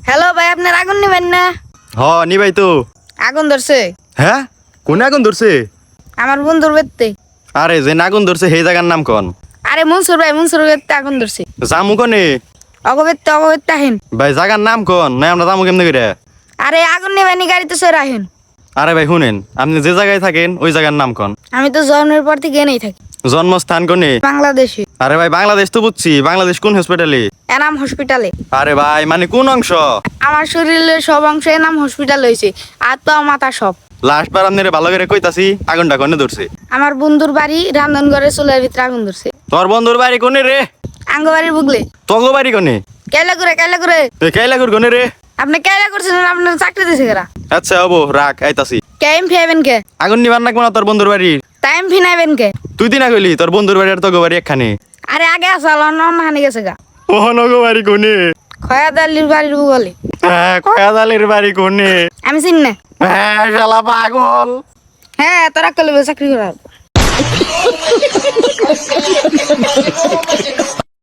Hello ভাই, আপনার আগুন নেবেন না? নিবাই তো। আগুন ধরছে হ্যাঁ, কোন আগুন ধরছে? আমার বন্ধুর বেতে। আরে যে আগুন ধরছে সেই জায়গার নাম কোন? আরে মনসুর ভাই, মনসুর বেতে আগুন ধরছে। জামু কনে? অগবেতে আহেন। ভাই জায়গার নাম কোন? না আমরা জামু কেমনে করে? আরে আগুন নেবেনি গাড়িতে সরে আহেন। আরে ভাই শুনেন, আপনি যে জায়গায় থাকেন ওই জায়গার নাম কোন? আমি তো জন্মের পর থেকে এনেই থাকি জন্মস্থান কোনে? বাংলাদেশে। আরে ভাই বাংলাদেশ তো বুঝছি, বাংলাদেশ কোন হসপিটালে? এনাম হসপিটালে। আরে ভাই মানে কোন অংশ? আমার শরীরের সব অংশ এনাম হসপিটাল হয়েছে, আর পা মাথা সব। লাস্ট বার আপনারে ভালো করে কইতাছি, আগুনটা কোনে ধরছে? আমার বন্ধুর বাড়ি রান্ধনঘরের চুলার ভিতরে আগুন ধরছে। তোর বন্ধুর বাড়ি কোনে রে? আঙ্গ বাড়ির বুগলে। তোগো বাড়ি কোনে? কেলা করে তুই কাইলাগুর কোনে রে? আপনি কেলা করছেন, আপনার চাকরি দিছে কেরা? আচ্ছা হবো, রাখ আইতাছি। টাইম ফিয়াবেন কে? আগুন নিবার নাকবো না তোর বন্ধুর বাড়ি? টাইম ফিনাইবেন কে? তুই দিনা কইলি তোর বন্ধুর বাড়ি আর তোগো বাড়ি একখানে। আরে আগে আসাল অন্য হানি গেছে গা। ওহনগো বাড়ি কোনে? খয়াদালির বাড়ির বুগলে। হ্যাঁ, কয়াদালের বাড়ি কোনে? আমি চিনি না। হ্যাঁ, শালা পাগল। হ্যাঁ, তোরা কলবে চাকরি করার।